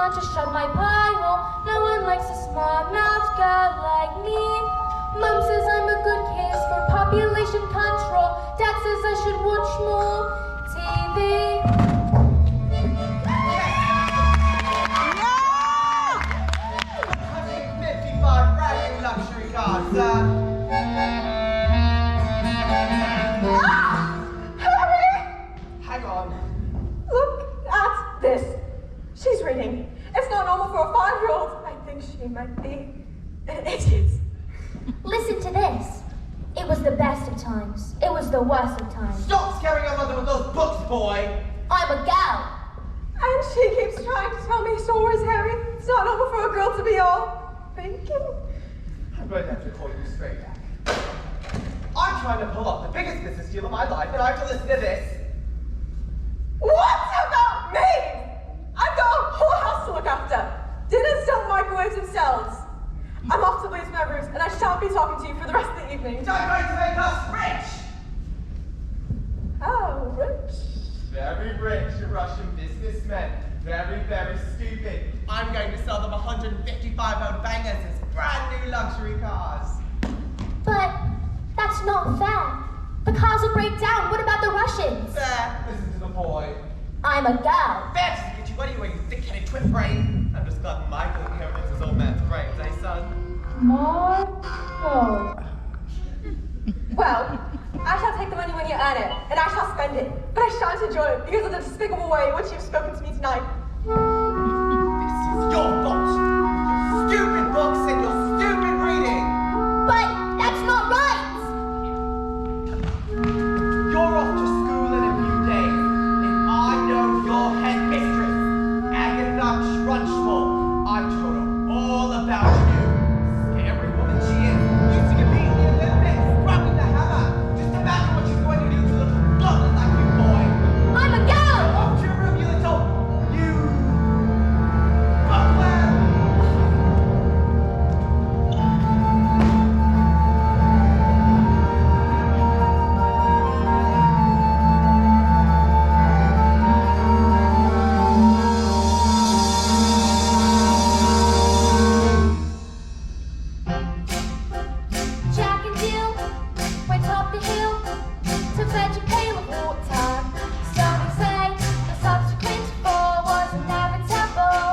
want to shut my pie hole. No one likes a smart-mouthed girl like me. Mom says I'm a good kid for population control. Dad says I should watch more TV. Luxury cars, Harry! Hang on. Look at this. She's reading. It's not normal for a 5-year-old. I think she might be an idiot. Listen to this. It was the best of times. It was the worst of times. Stop scaring your mother with those books, boy! I'm a gal. And she keeps trying to tell me stories, Harry. It's not normal for a girl to be all thinking. I'm going to have to call you straight back. I'm trying to pull off the biggest business deal of my life, and I have to listen to this. What about me? I've got a whole house to look after. Dinners don't microwave themselves. I'm off to Lee's memories, and I shan't be talking to you for the rest of the evening. You're going to make us rich! How rich? Very rich Russian businessmen. Very, very stupid. I'm going to sell them 155-ohm bangers as brand new luxury cars. But that's not fair. The cars will break down. What about the Russians? There, listen to the boy. I'm a gal. Fair to get you anyway, you thick-headed twin brain. I'm just glad Michael inherits his old man's brains, eh, son? Marco. Well, I shall take the money when you earn it, and I shall spend it. But I shan't enjoy it because of the despicable way in which you've spoken to me tonight. This is your fault. Your stupid books and your stupid reading. But that's not right. You're off to school in a few days, and I know your headmistress, Agatha Trunchbull. I told her all about you. Scary woman she is. Used to compete in the Olympics, dropping the hammer. Just imagine what she's going to do to a little goblin like you, boy. I'm a gal. Off to your room, you little... You... Buckland! Jack and Jill went up the hill to fetch a pail of water. So they say the subsequent fall was inevitable.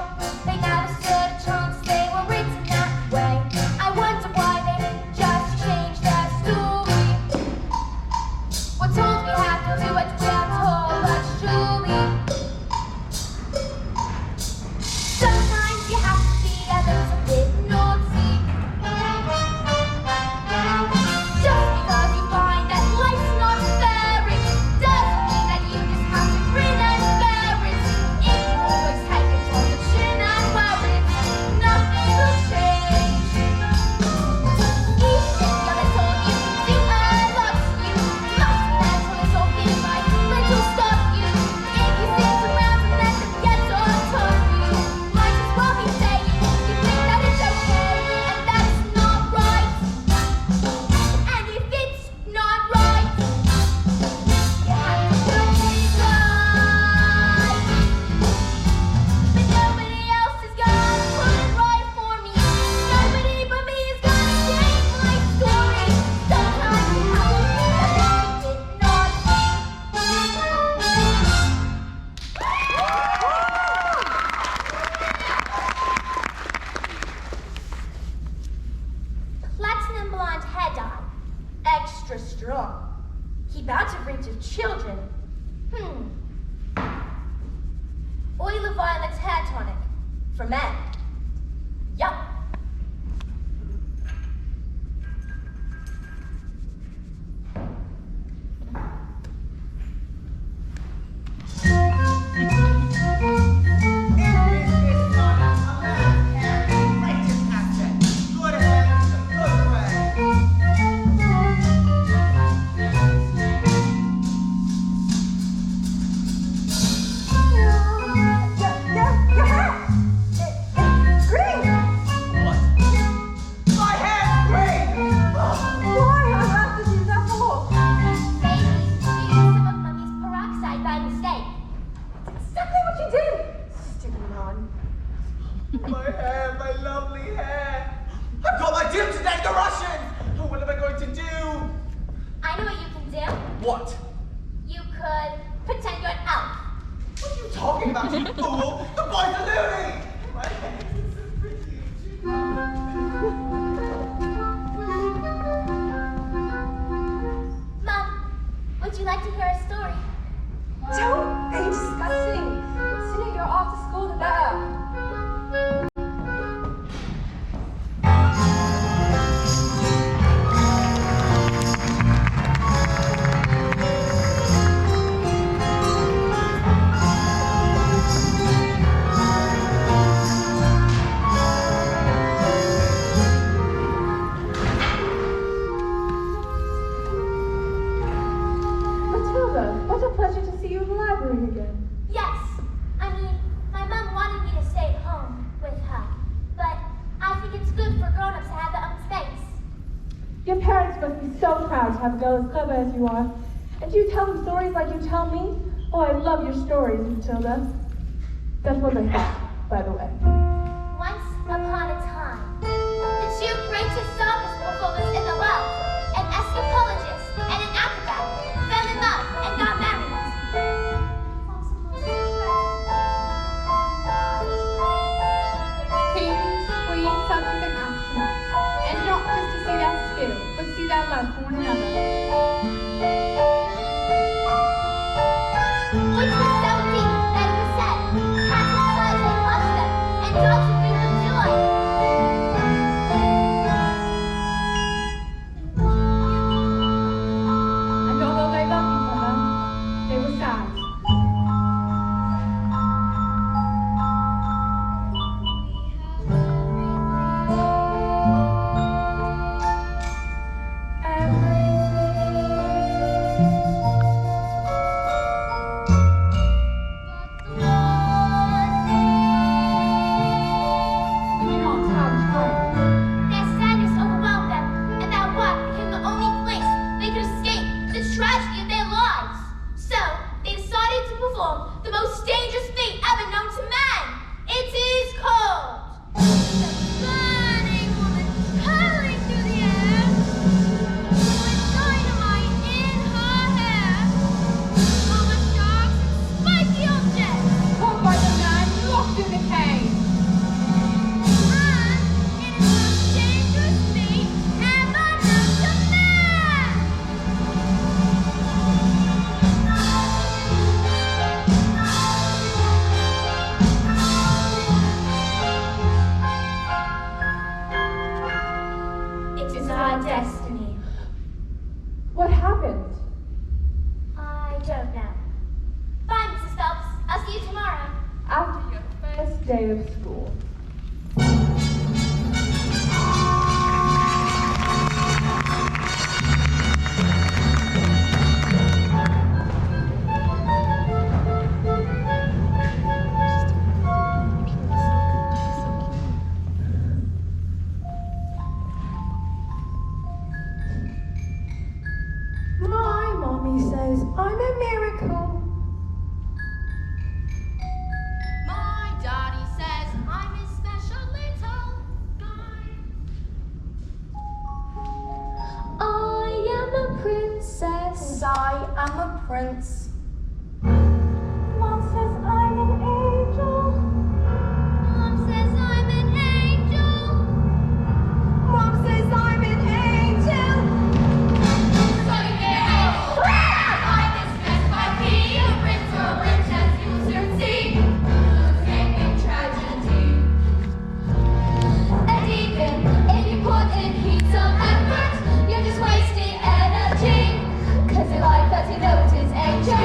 They never stood a chance, they were written that way. I wonder why they didn't just change their story. We're told we have to do it, we're told, but surely sometimes you have to be a little bit naughty. Just because you find that life's not fair, it doesn't mean that you just have to grin and bear it. If you always take it on the chin and wear it, nothing will change. Even if you're little, you can do a lot. You must mental is all in life, little stop you. If you sit around and let them get on top of you, might as well be saying you think that it's okay, and that's not right. And if it's not right, you have to put it right. But nobody else is gonna put it right for me. Nobody but me is gonna change my story. Sometimes you have to be a little bit naughty. Platinum blonde hair dye. Extra strong. Keep out of reach of children. Oil of violets hair tonic. For men. Yup. Your hair! It's green! What? You could pretend you're an elf. What are you talking about, you fool? The boy's a loony! My head is so pretty. Mom, would you like to hear a story? Don't be disgusting. The sooner you're off to school, the better. Matilda, what a pleasure to see you in the library again. Yes. I mean, my mom wanted me to stay at home with her. But I think it's good for grown-ups to have their own space. Your parents must be so proud to have a girl as clever as you are. And do you tell them stories like you tell me? Oh, I love your stories, Matilda. That's what they thought, by the way. Once upon a time, the two greatest circus performers in the world, an escapologist and an acrobat, fell in love and got married. Kings, queens, sultans, and astronauts, and not just to see their skill, but see their love for one another. Which was so deep that it was said, cats and birds they watched them, and dogs would bring them joy. And although they loved each other, they were sad. We do not have time. Their sadness overwhelmed them, and that walk became the only place they could escape the tragedy of their lives. So, they decided to perform the most dangerous feat ever known to man. It is called the Burning Woman hurling through the air with dynamite in her hair over sharks and spiky objects. Caught by the man locked in the cave. And it is the most dangerous feat ever known to man. It is our destiny. What happened? I don't know. Bye, Mrs. Phelps. I'll see you tomorrow. After your first day of school. My mommy says I'm a miracle. My daddy says I'm a special little guy. I am a princess. I am a prince. Mom says I'm an angel. Mom says I'm an angel. Mom says I'm an angel. So you get out. I'm distressed by being a prince or a princess. You'll soon see. Escaping tragedy. And even if you put in heat some effort, you're just wasting energy. 'Cause your life as you know it is a journey.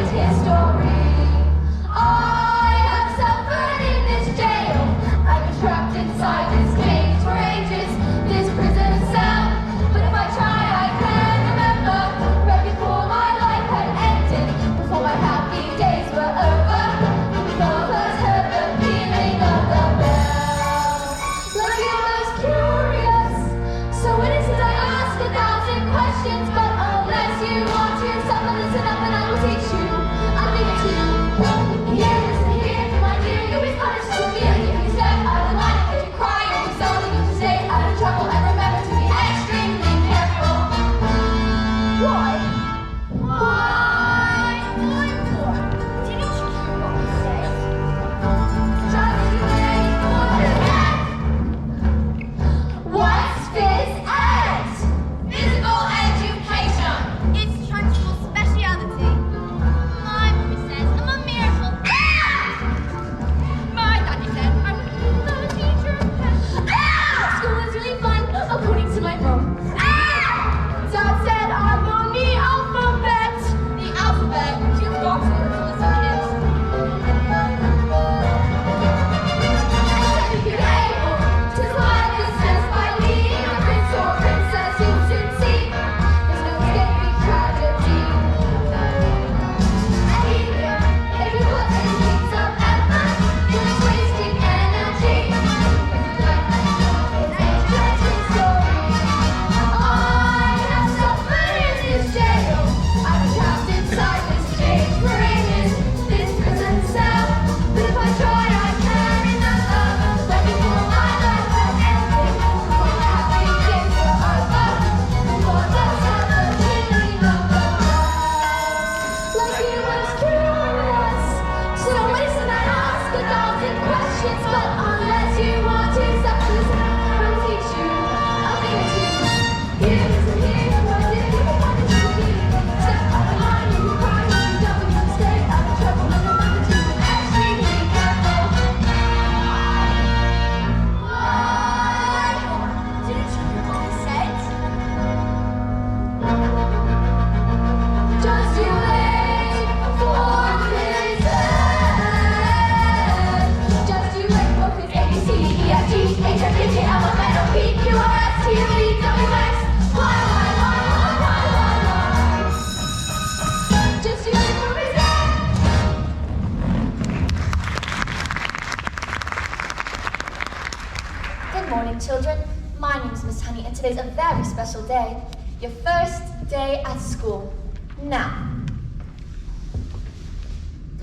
Honey, and today's a very special day. Your first day at school. Now,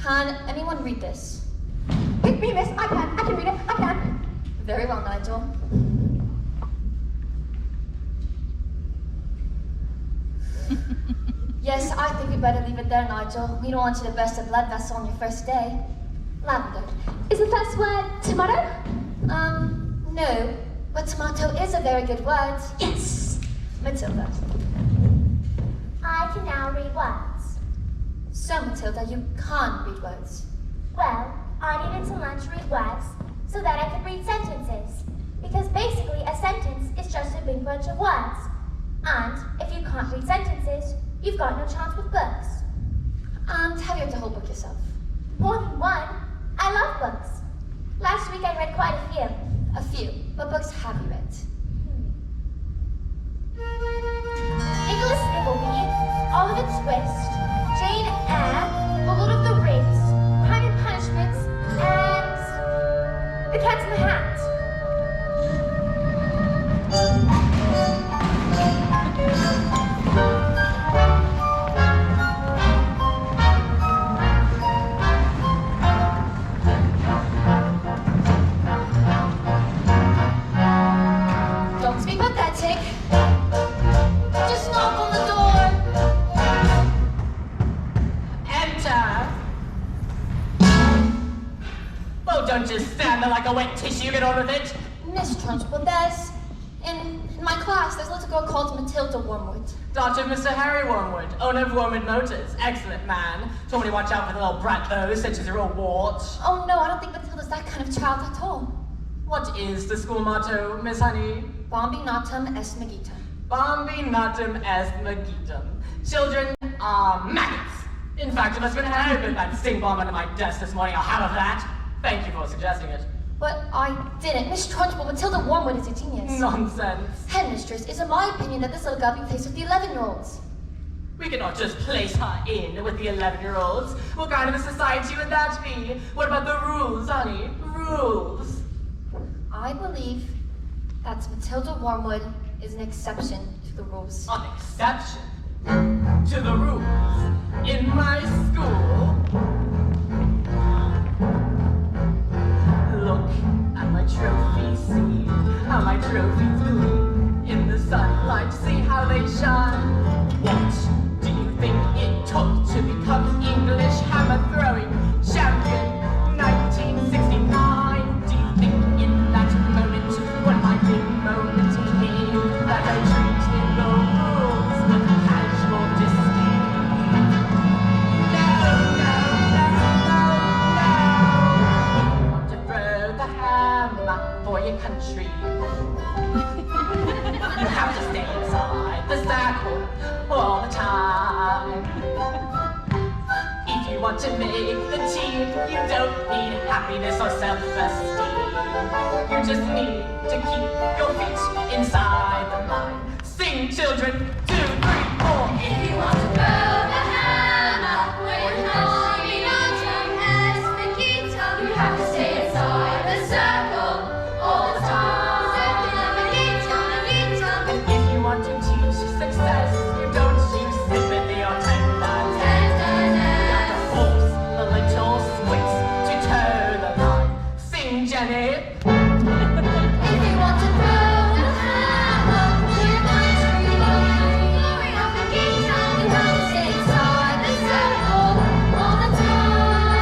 can anyone read this? Pick me, miss. I can read it. I can. Very well, Nigel. Yes, I think we better leave it there, Nigel. We don't want you to burst a blood vessel on your first day. Lavender. Is the first word tomato? No. But tomato is a very good word. Yes. Matilda. I can now read words. So, Matilda, you can't read words. Well, I needed to learn to read words so that I could read sentences. Because basically, a sentence is just a big bunch of words. And if you can't read sentences, you've got no chance with books. And have you read the whole book yourself? More than one. I love books. Last week I read quite a few. A few. What books have you read? Nicholas Nickleby, Oliver Twist, Jane Eyre, The Lord of the Rings, Crime and Punishments, and The Cat in the Hat. Don't be pathetic. Just knock on the door. Enter! Well, don't just stand there like a wet tissue, get on with it. Miss Trunchbull, there's... In my class, there's a little girl called Matilda Wormwood. Daughter of Mr. Harry Wormwood, owner of Wormwood Motors. Excellent man. Told me to watch out for the little brat though, said she's a real wart. Oh no, I don't think Matilda's that kind of child at all. What is the school motto, Miss Honey? Bombi natum est magitum. Bombi natum est magitum. Children are maggots. In fact, if I spent had been that stink bomb under my desk this morning, I'll have of that. Thank you for suggesting it. But I didn't. Miss Trunchbull, Matilda Wormwood is a genius. Nonsense. Headmistress, it's in my opinion that this little girl be placed with the 11-year-olds. We cannot just place her in with the 11-year-olds. What kind of a society would that be? What about the rules, honey? Rules. I believe that Matilda Wormwood is an exception to the rules. An exception to the rules in my school. Look at my trophy, see how my trophies gleam in the sunlight, see how they shine. What do you think it took to become English hammer throwing champion 1969? Do you think in that moment, when my big moment came, that I treated the rules with casual disdain? No, no, no, no, no. If you want to throw the hammer for your country, you have to stay inside the circle all the time. If you want to make the team, you don't need happiness or self-esteem. You just need to keep your feet inside the line. Sing, children, 2, 3, 4. If you want to throw the hammer for your country, you have to stay inside the circle all the time. If you want to teach success, you don't use sympathy or tenderness. You have to force the little squeaks to toe the line. Sing, Jenny. If you want to throw the hammer for your country, glory of the kingdom, you have to stay inside the circle all the time.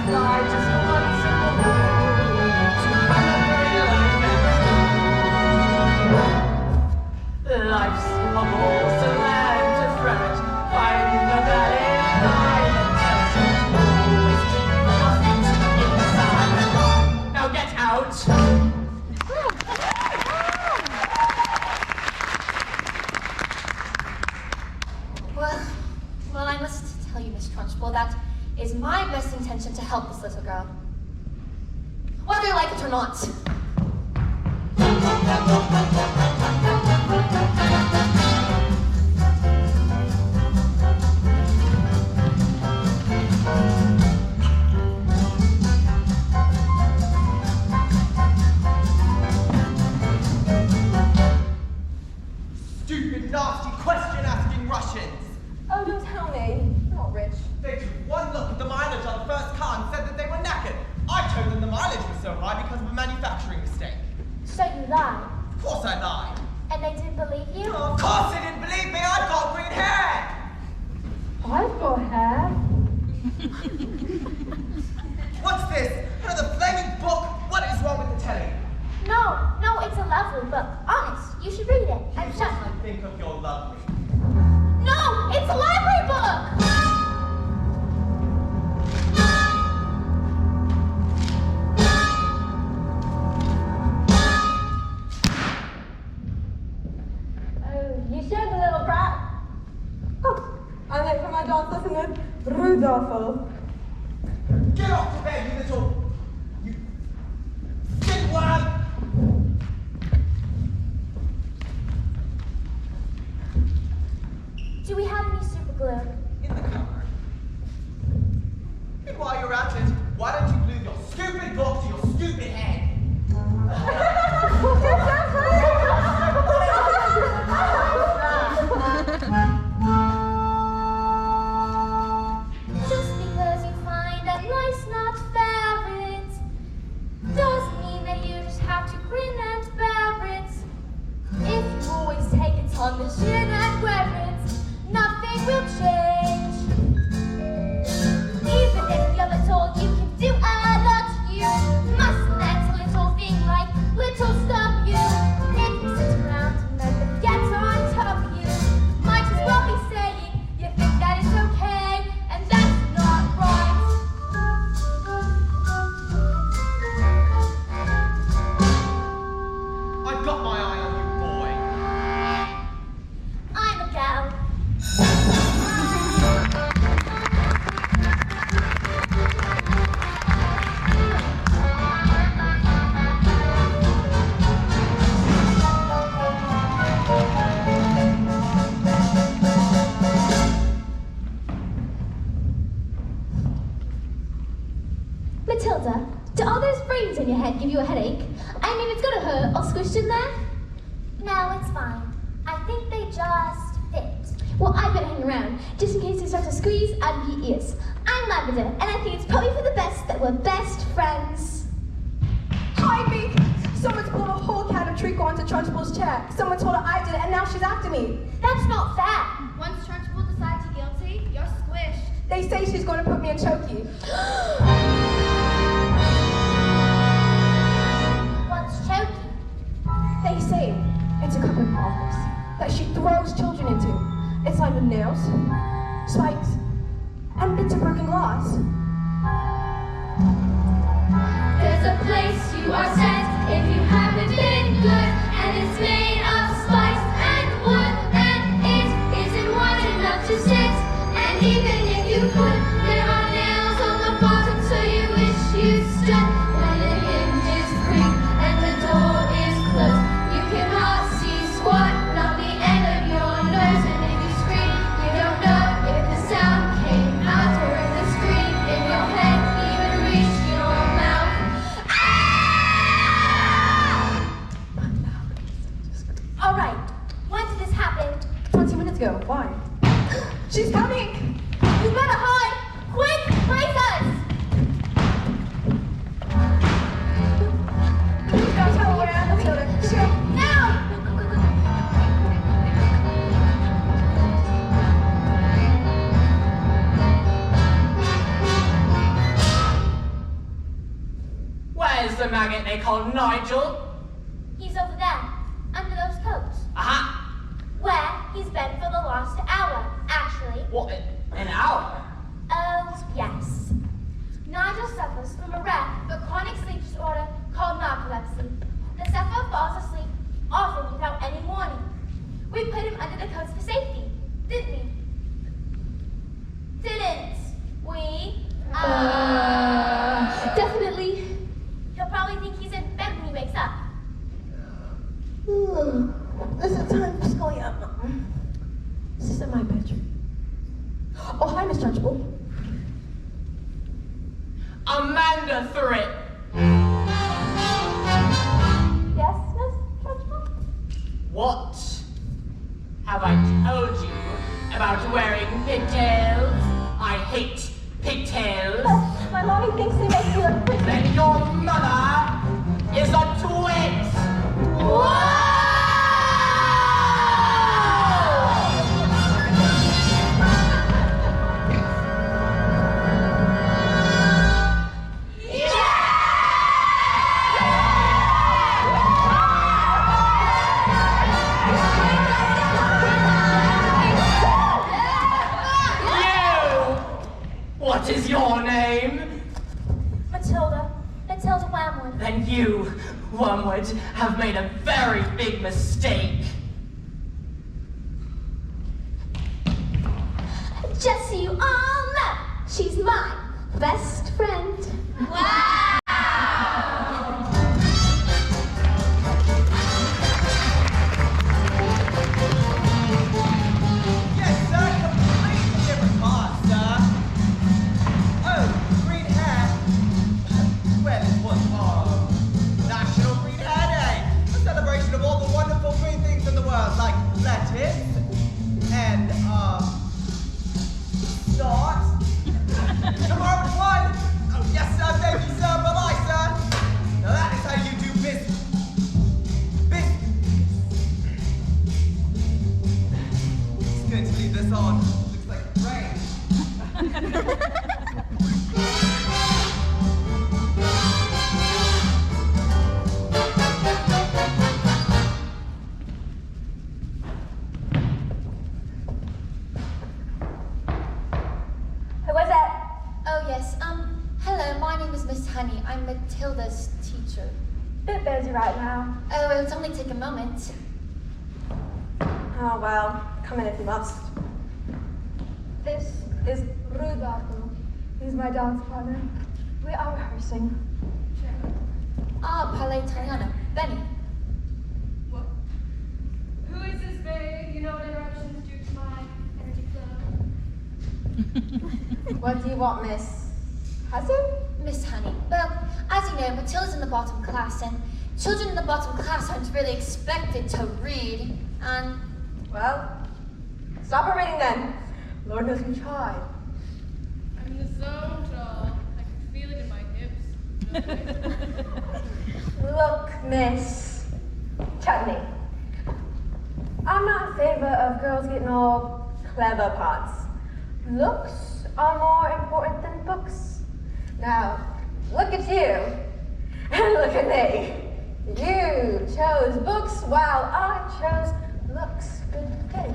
I just want simple rule to celebrate life's a ball, so learn to throw it. Find the valley, find the turtle. Always keep your feet inside. Now get out. Well, I must tell you, Miss Trunchbull, that is my best intention to help this little girl. Whether you like it or not. nasty question-asking Russians. Oh, don't tell me. I'm not rich. They took one look at the mileage on the first car and said that they were knackered. I told them the mileage was so high because of a manufacturing mistake. So you lied. Of course I lied. And they didn't believe you? Oh, of course they didn't believe me. I've got green hair. I've got hair. What's this? Another flaming book? What is wrong with the telly? No, it's a lovely book. Honest, you should read it. I'm What sure. I think of your lovely. No, it's a library book! Oh, you showed the little brat. Oh, I'm late for my dance lesson with Rudolfo. Get off to bed, you little... You... Sick worm! Do we have any super glue? In the cupboard. And while you're at it, why don't you glue your stupid book to your stupid head? Just because you find that life's not fair, it doesn't mean that you just have to grin and bear it. If you always take it on the chin and wear it, nothing will change. Even if you're little, you can do a lot. You mustn't let a little thing like little stop you. If you sit around and let them get on top of you, might as well be saying you think that it's okay, and that's not right. I've got my eye on you, boy. I'm a gal. Matilda, do all those brains in your head give you a headache? I mean, it's gonna hurt all squished in there. No, it's fine. I think they just fit. Well, I better hang around, just in case they start to squeeze out of your ears. I'm Lavender, and I think it's probably for the best that we're best friends. Hide me! Someone's pulled a whole can of treacle onto Trunchbull's chair. Someone told her I did it, and now she's after me. That's not fair. Once Trunchbull decides you're guilty, you're squished. They say she's going to put me in chokey. What's choking? They say it's a coupling office that she throws children into. It's lined with nails, spikes, and bits of broken glass. There's a place you are sent if you haven't been good, and it's made of spice and wood, and it isn't wide enough to sit. And even if you could, there are nails on the bottom, so you wish you stood. When the hinges creak and the door is closed, you cannot see squat, not the end of your nose. And if you scream, you don't know if the sound came out or if the scream in your head even reached your mouth. All right. When did this happen? 20 minutes ago. Why? She's coming! You better hide. Quick, brace us. Don't tell her where I am, Matilda. She'll... Now. Where's the maggot they call Nigel? He's over there, under those coats. Aha! Where he's been for the last hour, actually. What, an hour? Oh, yes. Nigel suffers from a rare but chronic sleep disorder called narcolepsy. The sufferer falls asleep, often without any warning. We put him under the coats for safety, didn't we? Didn't we? Definitely. He'll probably think he's in bed when he wakes up. This is time for going up. This is in my bedroom. Oh, hi, Miss Trunchbull. Amanda Thripp. Yes, Miss Trunchbull? What Have I told you about wearing pigtails? I hate pigtails. But my mommy thinks they make you look pretty. Then your mother is a twit! Whoa! What is your name? Matilda. Matilda Wormwood. Then you, Wormwood, have made a very big mistake. Just so you all know, she's my best friend. Wow! Yes, sir, completely different cars, sir. Oh, green hair. Well, this was our National Green Hair Day, a celebration of all the wonderful green things in the world, like lettuce and, salt. Tomorrow is one. Oh, yes, sir, thank you, sir. Bye-bye, sir. Now that is how you do business. Just going to leave this on. Looks like rain. Who was it? Oh, yes. Hello, my name is Miss Honey. I'm Matilda's teacher. Bit busy right now. Oh, it'll only take a moment. Oh well, come in if you must. This is Roald Dahl. He's my dance partner. we are rehearsing. Ah, Parle Italiano. Benny. What? Who is this babe? You know interruptions due to my energy flow. What do you want, miss? Has it? Miss Honey. Well, as you know, Matilda's in the bottom class, and children in the bottom class aren't really expected to read. And Well, stop her reading then. Lord knows you tried. I'm in the zone, doll. I can feel it in my hips. Look, miss. Chutney. I'm not in favor of girls getting all clever parts. Looks are more important than books. Now, look at you. And look at me. You chose books while I chose looks. Good day.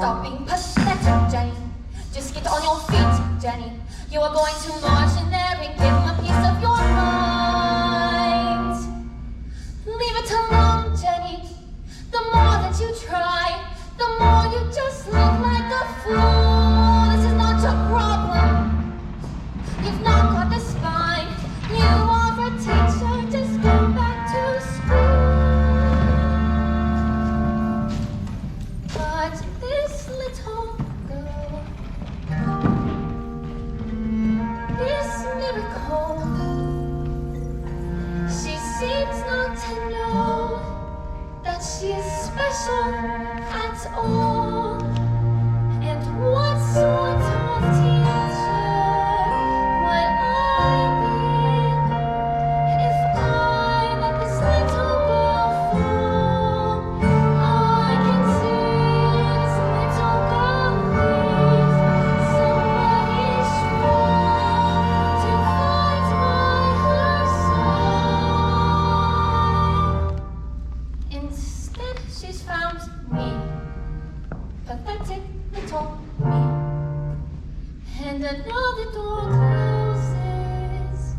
stop being pathetic, Jenny. Just get on your feet, Jenny. You are going to march in there and give them a piece of your mind. Leave it alone, Jenny. The more that you try, the more you just look like a fool. This is not your problem. You've not got the spine. You are a teacher. Just go back to school. But this little girl, this miracle, she seems not to know that she is special at all. And what sort of teacher would I be if I let this little girl fall? I can see this little girl needs somebody strong to fight by her side. Instead, she's found me, pathetic little me. And another door closes,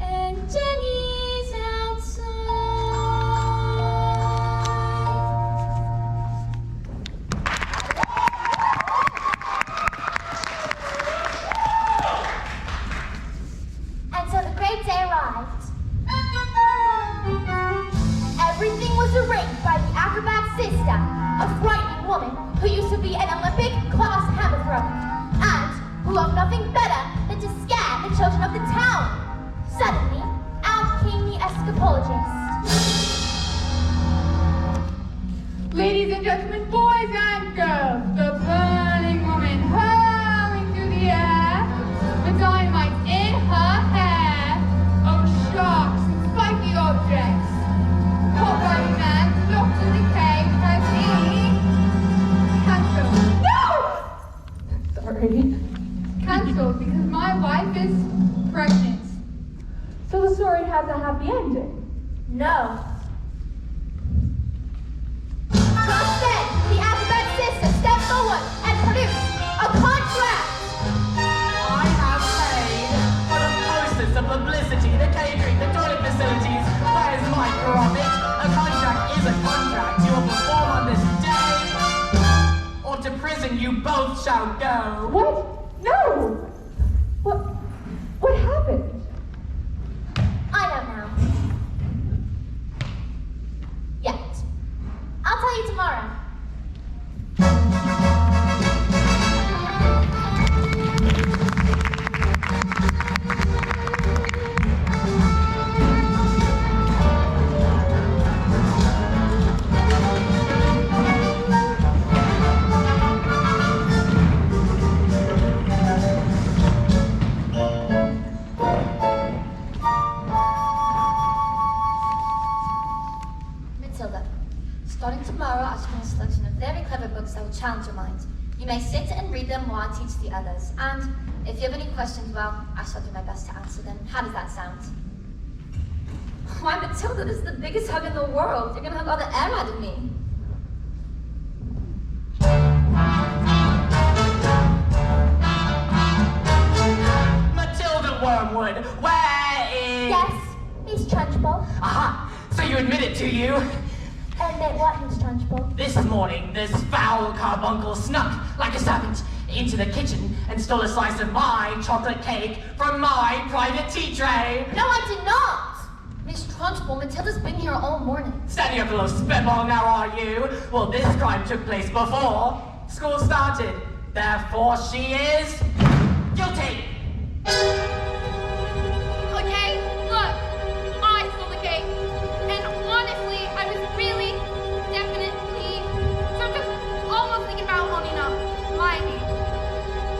and Jenny's outside. And so the great day arrived. Everything was arranged by the acrobat sister, a frightening woman who used to be an Olympic class hammer thrower, and who loved nothing better than to scare the children of the town. Suddenly, termites in her hair. Oh, sharks and spiky objects. Poor Barbie man locked in the cave as he cancelled. No! Sorry. Cancelled because my wife is pregnant. So the story has a happy ending. No. Just then, the alphabet sister stepped forward and produced a contract. I have paid for the posters, the publicity, the catering, the toilet facilities. Where's my profit? A contract is a contract. You will perform on this day, or to prison you both shall go. What? No! What happened? I don't know. Yet. I'll tell you tomorrow. Matilda, starting tomorrow, I shall have a selection of very clever books that will challenge your mind. You may sit and read them while I teach the others. And if you have any questions, well, I shall do my best to answer them. How does that sound? Why, Matilda, this is the biggest hug in the world. You're gonna hug all the air out of me. Matilda Wormwood, where is... Yes, Miss Trunchbull. Aha! So you admit it, do you? Admit what, Miss Trunchbull? This morning, this foul carbuncle snuck like a serpent into the kitchen and stole a slice of my chocolate cake from my private tea tray. No, I did not. Miss Trunchbull, Matilda's been here all morning. Standing up a little spitball now, are you? Well, this crime took place before school started. Therefore, she is guilty. Okay, look, I stole the cake, and honestly, I was really, definitely, sort of almost thinking about owning up, lying.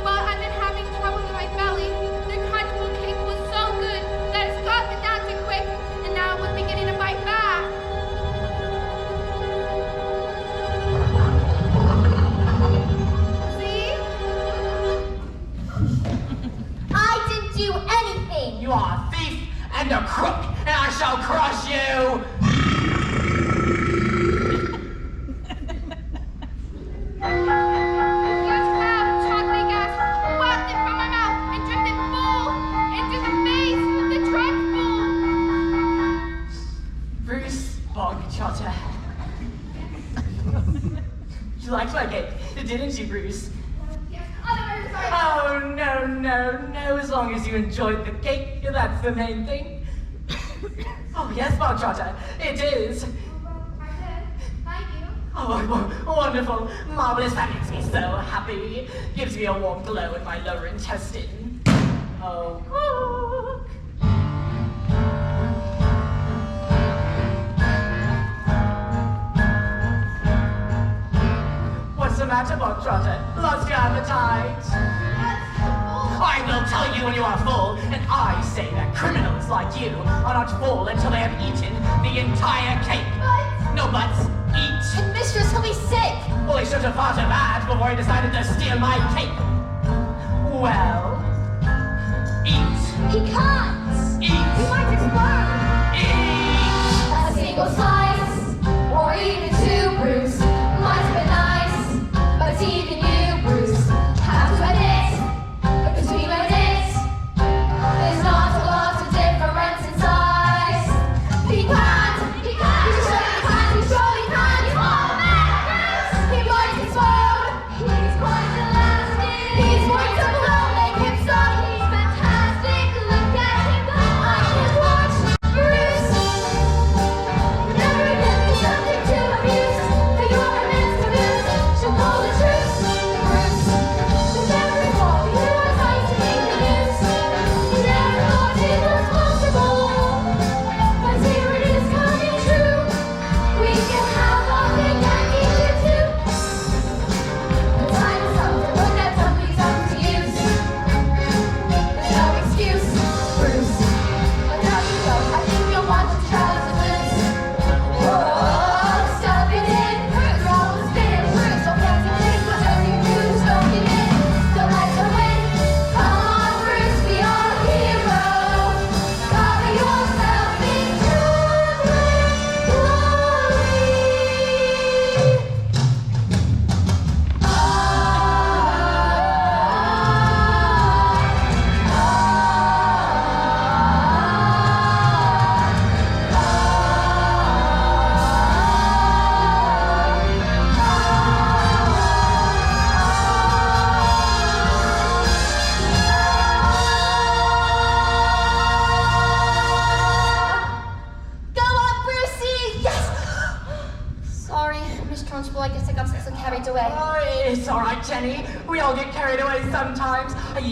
But I've been having trouble with my belly. The crunchable cake was so good that it stopped the doctor quick, and now it was beginning to bite back. See? I didn't do anything. You are a thief and a crook, and I shall crush you. Just have chocolate gas, whacked it from my mouth, and dripped it full into the face of the trunchbull. Bruce Bogtrotter. You liked my cake, didn't you, Bruce? Yes, I'm very sorry. Oh, no. As long as you enjoyed the cake, that's the main thing. Oh, yes, Bogtrotter, it is. I did. Thank you. Oh, wonderful. Marvelous. That makes me so happy. Gives me a warm glow in my lower intestine. Oh, cook. What's the matter, Bogtrotter? Lost your appetite? I will tell you when you are full, and I say that criminals like you are not full until they have eaten the entire cake. No buts. Eat. And mistress, he'll be sick. Well, he should have thought of that before he decided to steal my cake. Well, eat. He can't. Eat. He might explode. Eat. A single slice, or even two, Bruce, might have been nice. But even you, Bruce, have to admit, between my days, there's not a lot of difference in size. He can't. He surely can't. He's all a man, Bruce. He might explode. He's quite elastic. He's going to blow, make him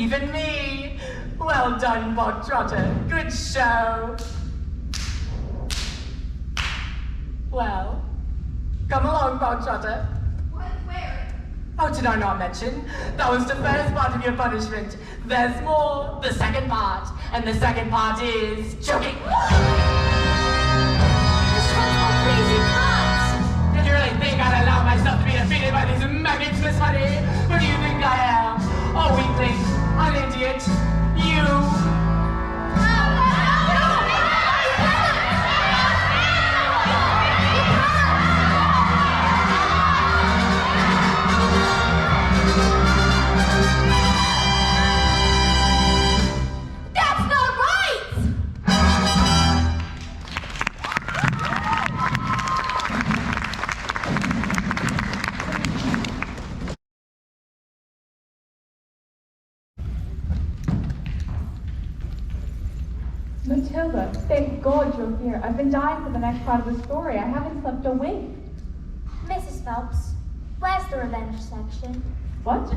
even me. Well done, Bog Trotter. Good show. Well, come along, Bog Trotter. Where? Oh, did I not mention? That was the first part of your punishment. There's more, the second part. And the second part is choking. This one's all crazy nuts. Did you really think I'd allow myself to be defeated by these maggots, Miss Honey? Who do you think I am? A weakling, an idiot, you. That's not right! Matilda, thank God you're here. I've been dying for the next part of the story. I haven't slept a wink. Mrs. Phelps, where's the revenge section? What?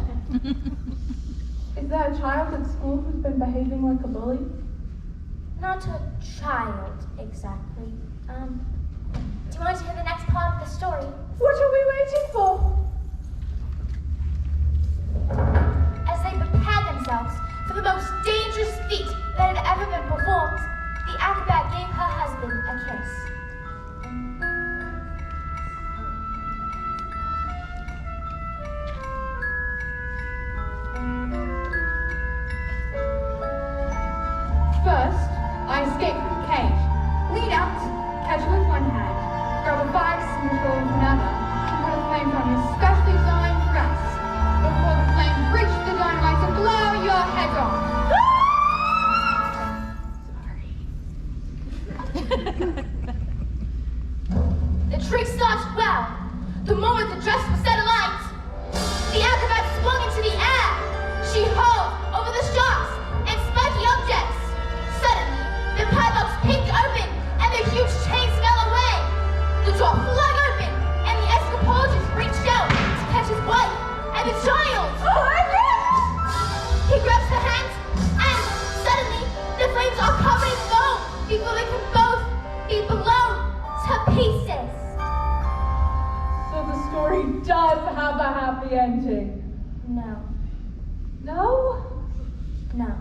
Is there a child at school who's been behaving like a bully? Not a child, exactly. Do you want to hear the next part of the story? What are we waiting for? As they prepared themselves for the most dangerous feat that had ever been performed, the acrobat gave her husband a kiss. First, I escape from the cage. Lead out, catch her with one hand, grab a fire extinguisher with another, and put a flame from his specially designed dress before the flame reaches the dynamite and blow your head off. The trick started well. The moment the dress was set alight, the acrobat swung into the air. She hove over the sharks and spiky objects. Suddenly, the padlocks picked open and the huge chains fell away. The door flung open and the escapologist reached out to catch his wife and the child. He grabs her hands and suddenly the flames are covered in foam before they can both be blown to pieces. So the story does have a happy ending. No, No? no.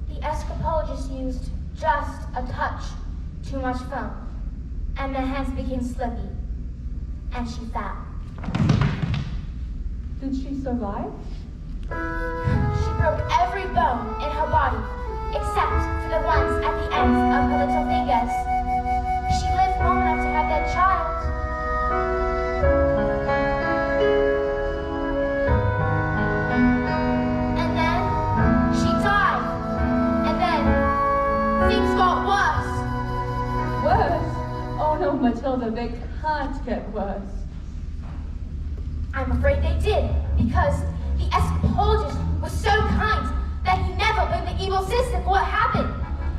The escapologist used just a touch too much foam, and their hands became slippery, and she fell. Did she survive? She broke every bone in her body, except for the ones at the ends of her little fingers. She lived long enough to have their child. And then she died. And then things got worse. Worse? Oh no, Matilda, they can't get worse. I'm afraid they did, because the escapologist was so kind that he never blamed the evil sister for what happened.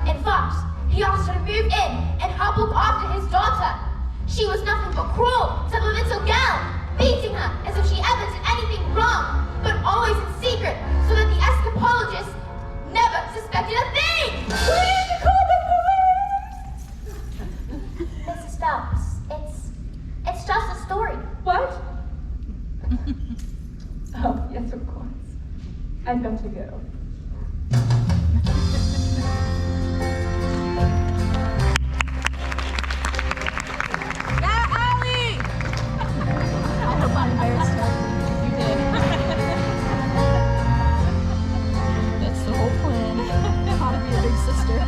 In fact, he asked her to move in and help look after his daughter. She was nothing but cruel to the little girl, beating her as if she ever did anything wrong, but always in secret, so that the escapologist never suspected a thing. We need to call the police! Mrs. Phelps, it's just a story. What? Oh, yes, of course. I'd better go. That's the whole plan. How to be a big sister.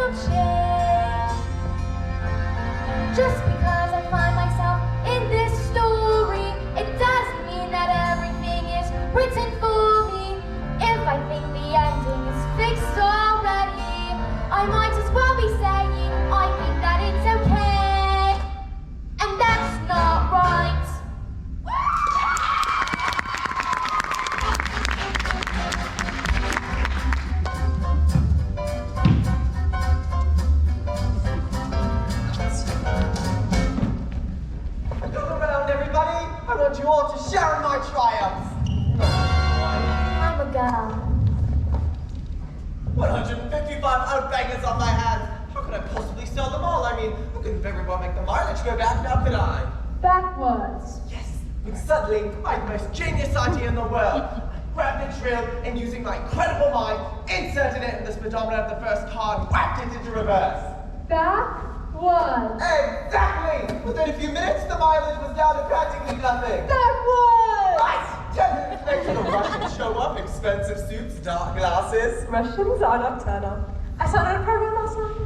will change. Just because I find myself in this story, it doesn't mean that everything is written for me. If I think the ending is fixed already, I might as well be saying I think that it's okay. And that's not right. Come around, everybody. I want you all to share in my triumphs. I'm a girl. 155 outbangers on my hands. How could I possibly sell them all? I mean, I couldn't very well make the mileage go back now, could I? Backwards. Yes, when suddenly I had the most genius idea in the world. I grabbed the drill and using my incredible mind, inserted it in the speedometer of the first car and whacked it into reverse. Backwards. Exactly! Within a few minutes, the mileage was down to practically nothing. Backwards. Right! 10 minutes later, the Russians show up, expensive suits, dark glasses. Russians are nocturnal. I saw that program last night.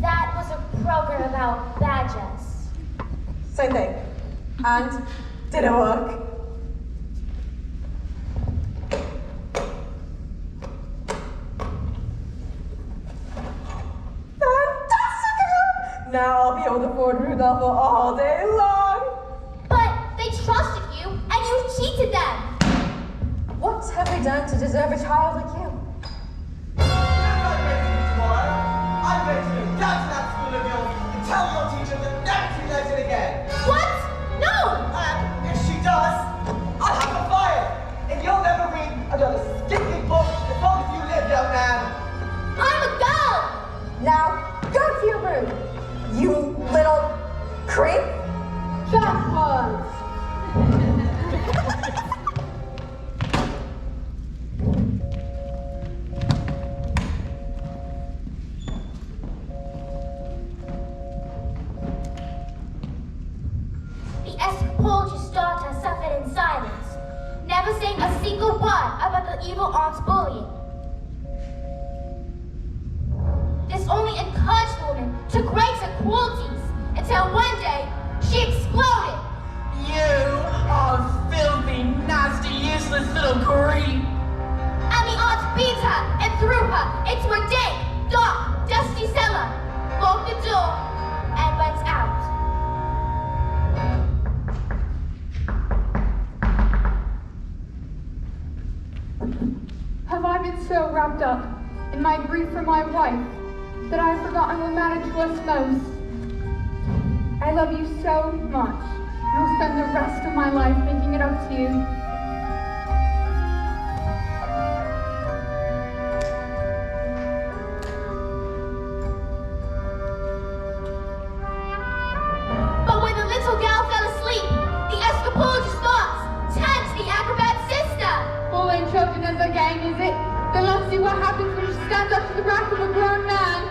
That was a program about badges. Same thing. And did it work? Fantastic! Now I'll be able to afford Rudolph all day long. But they trusted you and you cheated them. What have they done to deserve a child like you? I'm going to go down to that school of yours and tell your teacher that never to be late again. What? No! And if she does, I'll have her fired. And you'll never read another stinking book as long as you live, young man. I'm a girl! Now, go to your room, you little creep. Backwards. The escapologist daughter suffered in silence, never saying a single word about the evil aunt's bullying. This only encouraged the woman to greater cruelties until one day she exploded. You are filthy, nasty, useless little creep. And the aunt beat her and threw her into a dank, dark, dusty cellar, locked the door, and went out. Have I been so wrapped up in my grief for my wife that I have forgotten what mattered to us most? I love you so much, and will spend the rest of my life making it up to you. But when the little gal fell asleep, the escapologist's thoughts turned to the acrobat's sister. Bullying children is a game, is it? Then let's see what happens when she stands up to the wrath of a grown man.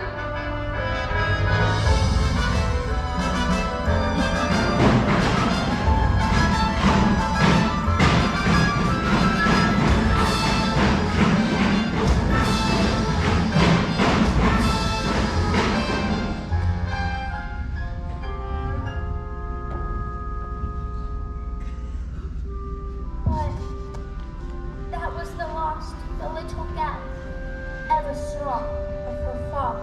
But that was the last the little gal ever saw of her father.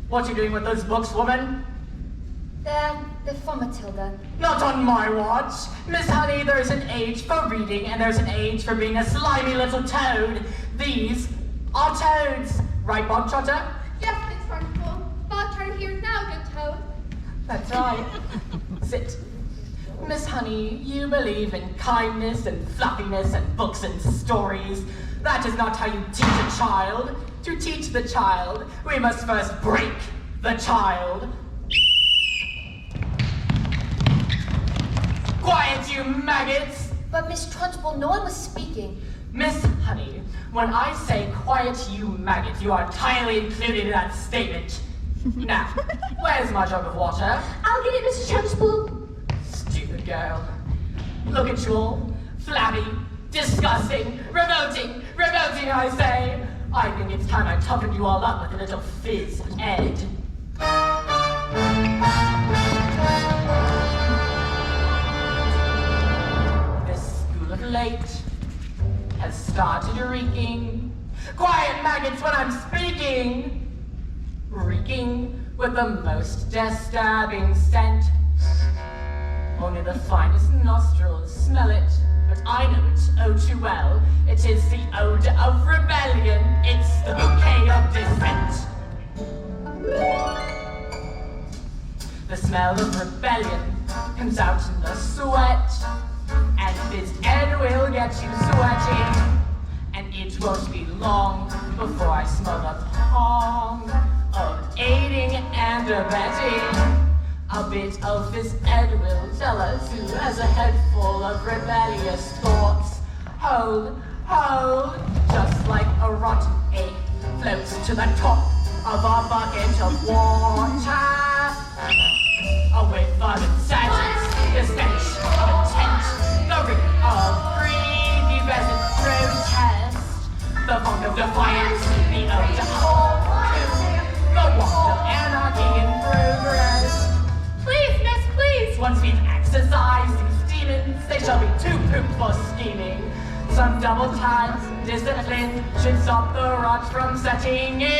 What you doing with those books, woman? They're for Matilda. Not on my watch. Miss Honey, there's an age for reading and there's an age for being a slimy little toad. These are toads. Right, Bob Trotter? Yes, Miss Trunchbull. Bob Trotter here now, good toad. That's right. Sit. Miss Honey, you believe in kindness and fluffiness and books and stories. That is not how you teach a child. To teach the child, we must first break the child. Quiet, you maggots! But Miss Trunchbull, no one was speaking. Miss Honey, when I say quiet, you maggot, you are entirely included in that statement. Now, where's my jug of water? I'll get it, Mr. Trunchbull. Stupid girl. Look at you all. Flabby, disgusting, revolting, I say. I think it's time I toughened you all up with a little phys ed. This school of late has started reeking. Quiet, maggots, when I'm speaking. Reeking with the most disturbing scent. Only the finest nostrils smell it, but I know it oh too well. It is the odor of rebellion. It's the bouquet of dissent. The smell of rebellion comes out in the sweat, and this ed will get you sweating. And it won't be long before I smell the pong of aiding and abetting. A bit of this ed will tell us who has a head full of rebellious thoughts. Hold, just like a rotten egg floats to the top of a bucket of water. Away from insurgents, the stench of intent, the reek of prepubescent protest, the funk of defiance, the odor of coup, the waft of anarchy in progress. Please, miss, please! Once we've exorcised these demons, they shall be too pooped for scheming. Some double time discipline should stop the rot from setting in.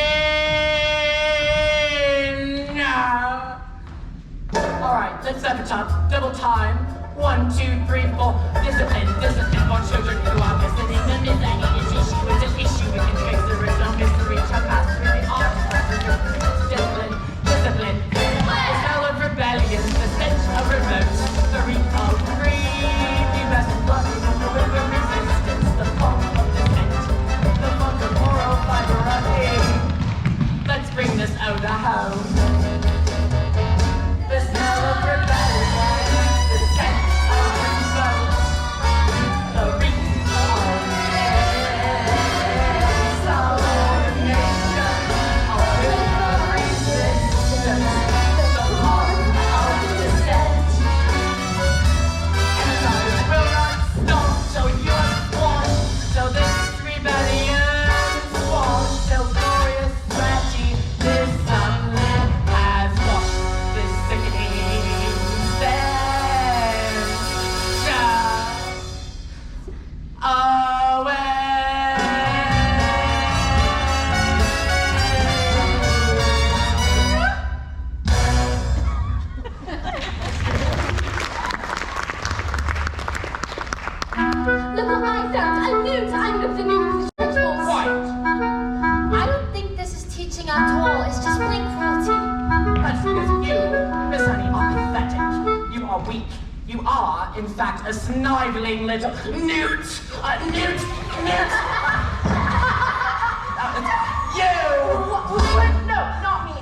Alright, let's step it up. Double time. 1, 2, 3, 4. Discipline for children who are visiting the mid-langing issue. It's an issue we can trace. There is no mystery to pass through the art. Discipline. The smell of rebellion, the stench of revolt, the reek of prepubescent bluffing, the whip of resistance, the funk of dissent, the funk of moral fiber. Let's bring this odor home. The smell of rebellion, the stench of revolt, the reek of insubordination, a whip of resistance, the funk of dissent. And I will not stop till you are squashed, till this rebellion squashed, till glorious strategy discipline has washed this sickening stench away. Look what I found. A new time of the new Mr. Trunchbull. Quiet. I don't think this is teaching at all. It's just plain cruelty. That's because you, Miss Honey, are pathetic. You are weak. You are, in fact, a sniveling little newt. Newt. You! No, not me.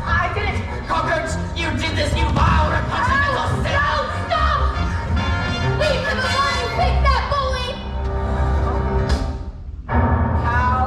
I didn't. Cockroach, you did this, you vile, repugnant little sin! Stop! Leave him alone, pick that bully! How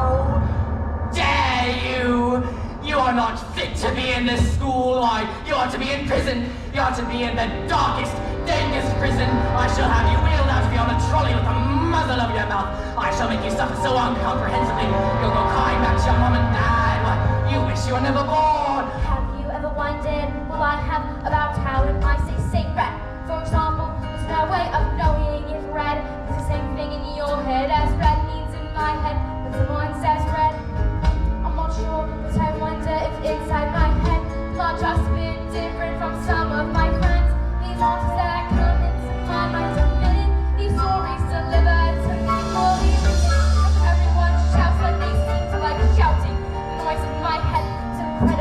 dare you! You are not fit to be in this school. Why, you ought to be in prison. You ought to be in the darkest, dankest prison. I shall have you wheeled out to be on a trolley with the muzzle of your mouth. I shall make you suffer so incomprehensibly. You'll go crying back to your mom and dad. Why, you wish you were never born. Have you ever wondered, well I have, about how if I say red, for example, there's no way of knowing if red is the same thing in your head as red means in my head when someone says red. I'm not sure, but I wonder if inside my head not just been different from some of my friends. These answers that come into my mind a minute, these stories delivered to me for the written. Everyone shouts like they seem to like shouting. The noise in my head to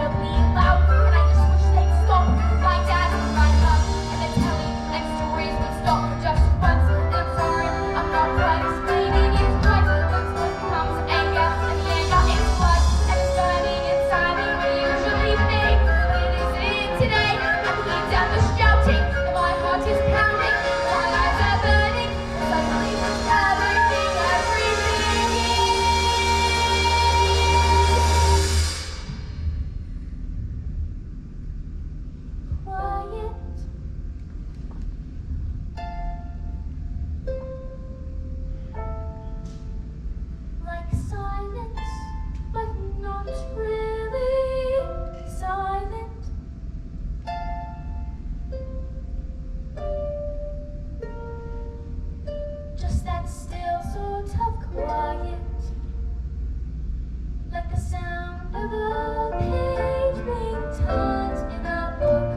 of a page being turned in a book,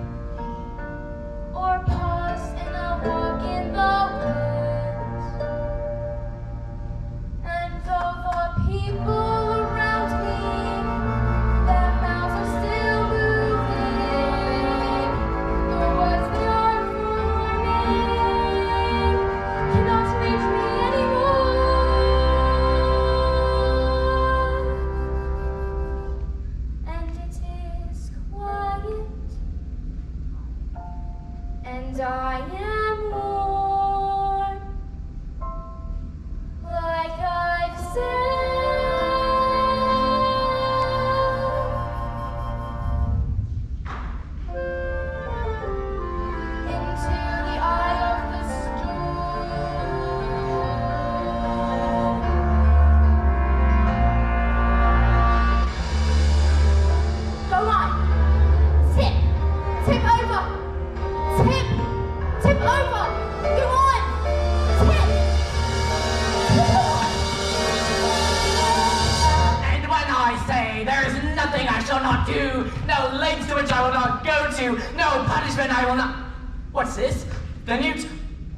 or pause in a walk in the woods. And though the people around me, their mouths are still moving, the words they are forming cannot reach me anymore. And it is quiet, and I am warm, like I've said, into the eye of the storm. Go on, tip over, tip over. Go on, tip. And when I say there is nothing I shall not do, no lengths to which I will not go to, no punishment I will not. What's this? The newt?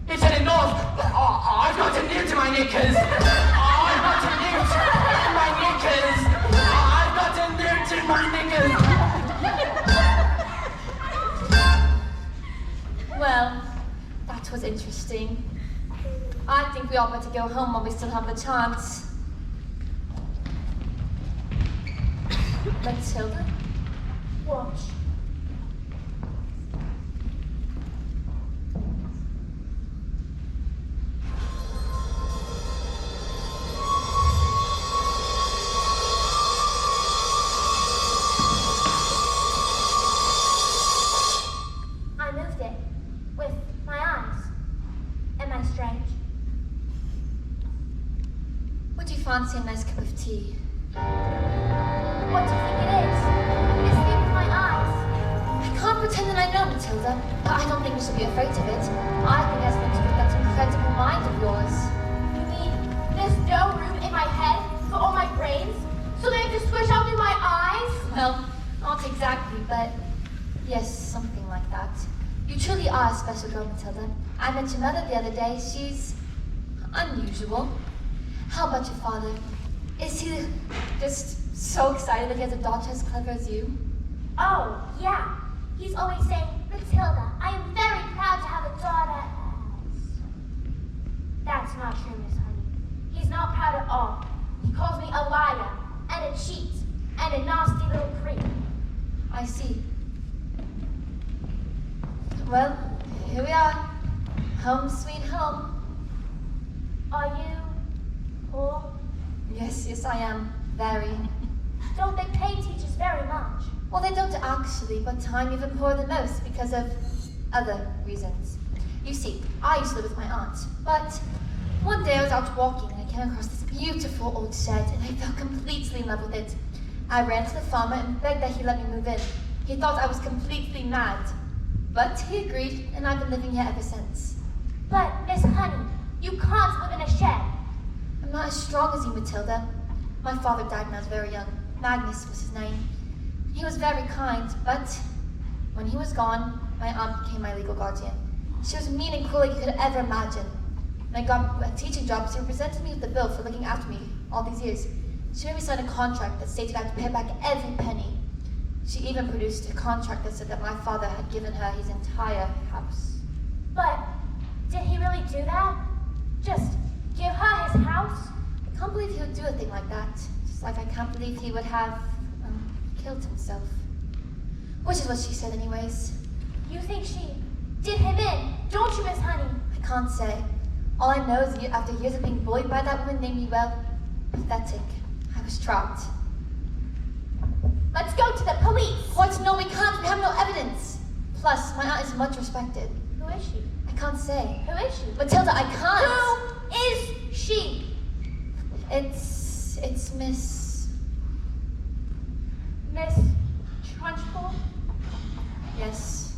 It's headed north. I've got a newt in my knickers. I've got a newt in my knickers. I've got a newt in my knickers. Well, that was interesting. I think we all better go home while we still have the chance. Matilda? Watch. I moved it with my eyes. Am I strange? Would you fancy a nice cup of tea? What do you think it is? This thing with my eyes. I can't pretend that I know, Matilda, but I don't think you should be afraid of it. I think that's meant to be that incredible mind of yours. You mean there's no room in my head for all my brains? So they have to squish out through my eyes? Well, not exactly, but yes, something like that. You truly are a special girl, Matilda. I met your mother the other day. She's unusual. How about your father? Is he just so excited that he has a daughter as clever as you? Oh, yeah. He's always saying, Matilda, I am very proud to have a daughter as... That's not true, Miss Honey. He's not proud at all. He calls me a liar, and a cheat, and a nasty little creep. I see. Well, here we are. Home sweet home. Are you poor? Yes, I am. Very. Don't they pay teachers very much? Well, they don't actually, but I'm even poorer than most because of other reasons. You see, I used to live with my aunt, but one day I was out walking and I came across this beautiful old shed and I fell completely in love with it. I ran to the farmer and begged that he let me move in. He thought I was completely mad, but he agreed and I've been living here ever since. But, Miss Honey, you can't live in a shed. I'm not as strong as you, Matilda. My father died when I was very young. Magnus was his name. He was very kind, but when he was gone, my aunt became my legal guardian. She was mean and cruel like you could ever imagine. When I got a teaching job, she presented me with the bill for looking after me all these years. She made me sign a contract that stated I had to pay back every penny. She even produced a contract that said that my father had given her his entire house. But, did he really do that? Just give her his house? I can't believe he would do a thing like that. Just like I can't believe he would have killed himself. Which is what she said anyways. You think she did him in, don't you, Miss Honey? I can't say. All I know is that after years of being bullied by that woman named me, well, pathetic. I was trapped. Let's go to the police. What? No, we can't. We have no evidence. Plus, my aunt is much respected. Who is she? I can't say. Who is she? Matilda, I can't. Who is she? It's Miss... Miss Trunchbull? Yes.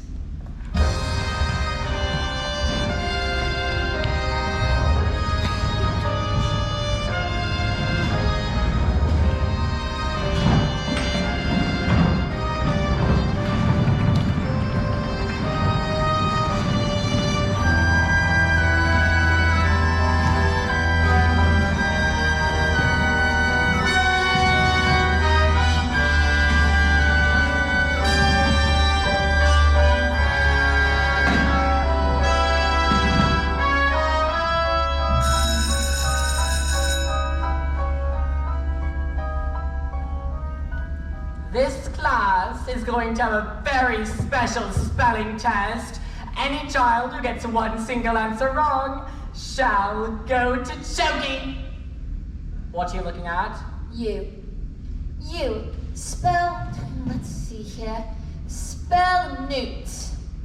this class is going to have a very special spelling test. Any child who gets one single answer wrong shall go to choking. What are you looking at? You. Spell, let's see here. Spell newt.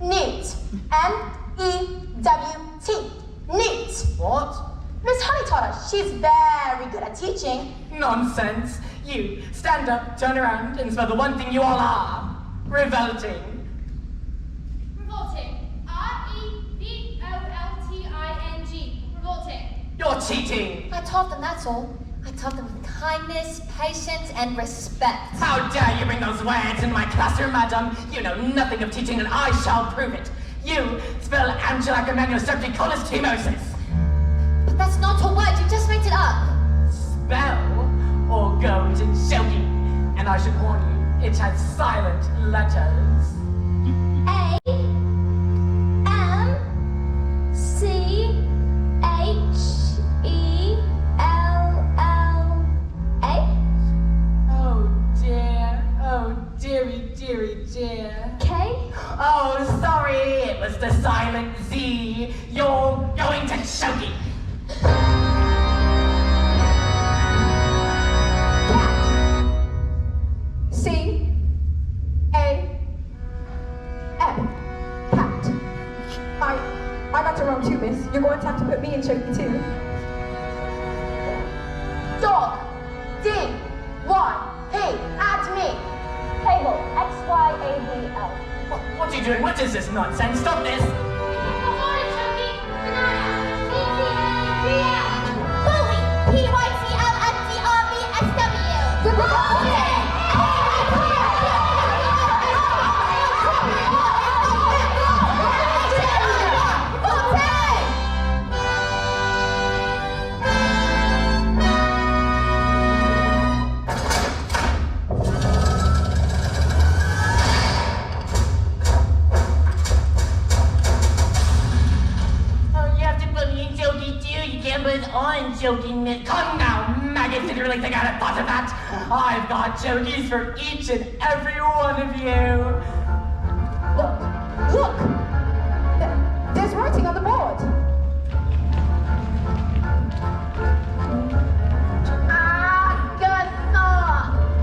Newt. N-E-W-T. Newt. What? Miss Honey taught us. She's very good at teaching. Nonsense. You stand up, turn around, and spell the one thing you all are. Revolting. Revolting. R-E-V-O-L-T-I-N-G. Revolting. You're cheating. I taught them, that's all. I taught them with kindness, patience, and respect. How dare you bring those words into my classroom, madam? You know nothing of teaching, and I shall prove it. You spell Angela Emmanuel Septicolus Timosis. But that's not a word, you just made it up. Spell or go to choking. And I should warn you, it has silent letters. A-M-C-H-E-L-L-A. Oh dearie, dear. K. Oh, sorry, it was the silent Z. You're going to choking. C-A-M. Cat. I got it wrong too, miss. You're going to have to put me in choking too. Dog. D-Y-P. Add me. Table. X-Y-A-B-L. What are you doing? What is this nonsense? Stop this! Bully. P-Y-T-L-N-D-R-B-S-W. I'm joking, Miss. Come now, maggots, did you really think I'd have thought of that? I've got jokies for each and every one of you. Look! There's writing on the board.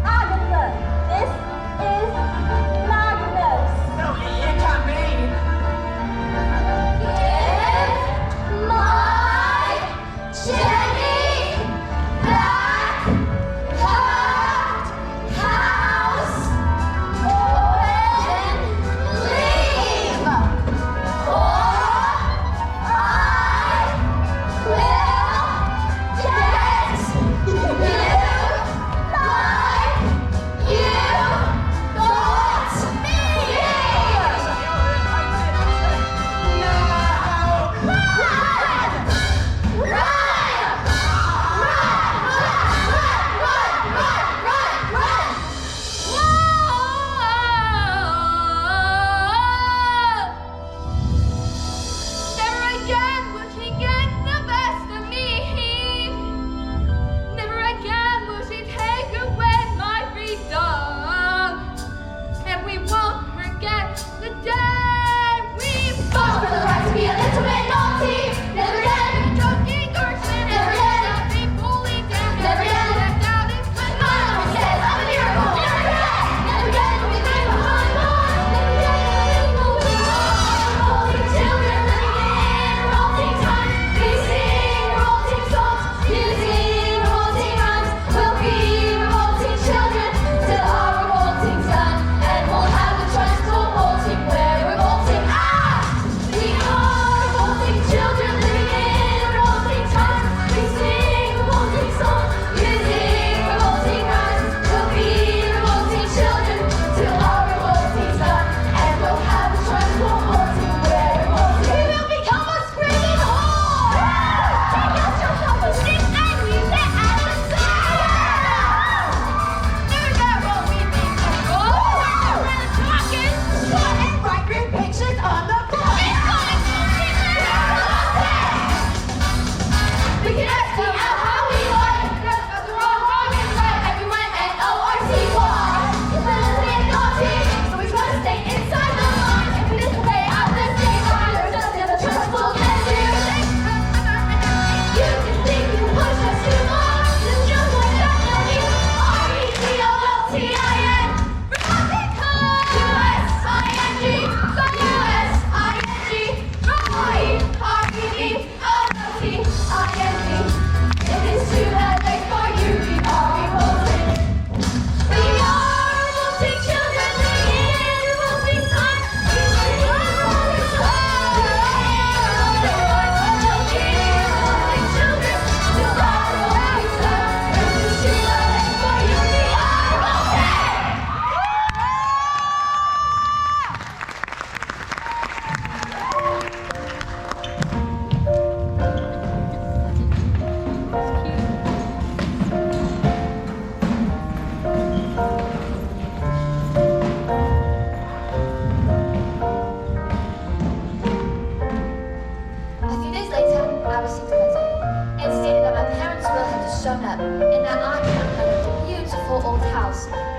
Agatha. This is Magnus. No, it can't be. Give my Jenny back her house or leave, or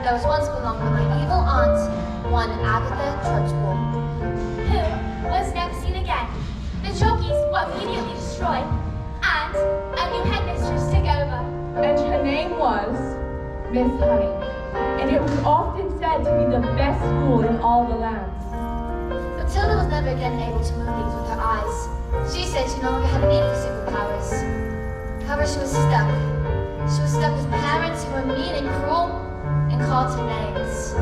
that was once belonged to my evil aunt, one Agatha Trunchbull, who was never seen again. The jockeys were immediately destroyed, and a new headmistress took over. And her name was Miss Honey. And it was often said to be the best school in all the land. Matilda was never again able to move things with her eyes. She said she no longer had a need for superpowers. However, she was stuck. She was stuck with parents who were mean and cruel and called her names.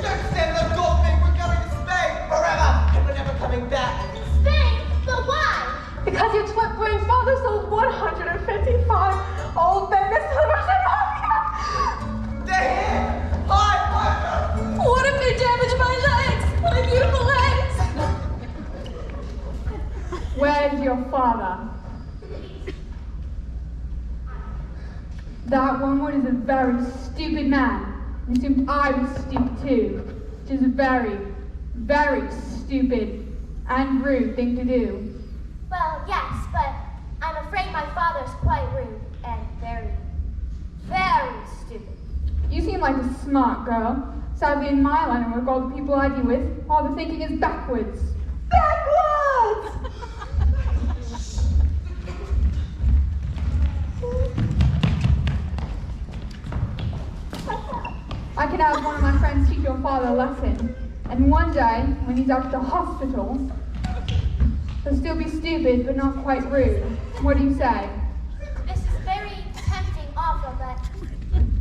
Don't send the dolphin! We're going to Spain forever! And we're never coming back! Spain? But why? Because your twin father sold 155 old men to the Russian mafia! They're here! Hi! What if they damage my legs? My beautiful legs! Where's your father? That Wormwood is a very stupid man. He assumed I was stupid too, which is a very, very stupid and rude thing to do. Well, yes, but I'm afraid my father's quite rude and very, very stupid. You seem like a smart girl. Sadly, in my line of work, all the people I deal with, all the thinking is backwards. Backwards! I could have one of my friends teach your father a lesson, and one day, when he's out at the hospital, he'll still be stupid, but not quite rude. What do you say? This is very tempting offer, but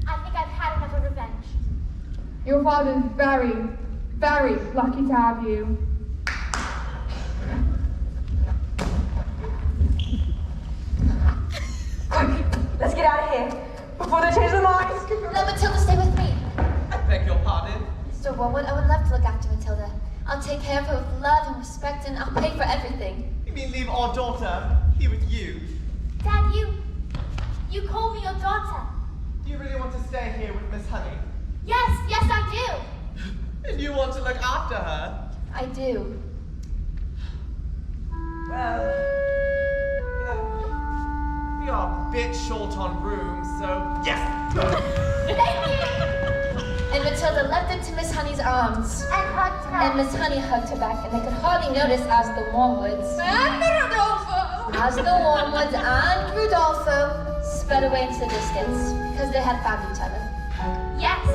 I think I've had enough of revenge. Your father's very, very lucky to have you. Quick, let's get out of here before they change their minds. Let Matilda stay with me. I beg your pardon? Mr. Wormwood, I would love to look after Matilda. I'll take care of her with love and respect, and I'll pay for everything. You mean leave our daughter here with you? Dad, you called me your daughter. Do you really want to stay here with Miss Honey? Yes, I do. And you want to look after her? I do. Well, you know, we are a bit short on room, so yes! Thank you. And Matilda leapt into Miss Honey's arms. And hugged her. And Miss Honey hugged her back, and they could hardly notice as the Wormwoods and Rudolfo sped away into the distance because they had found each other. Yes,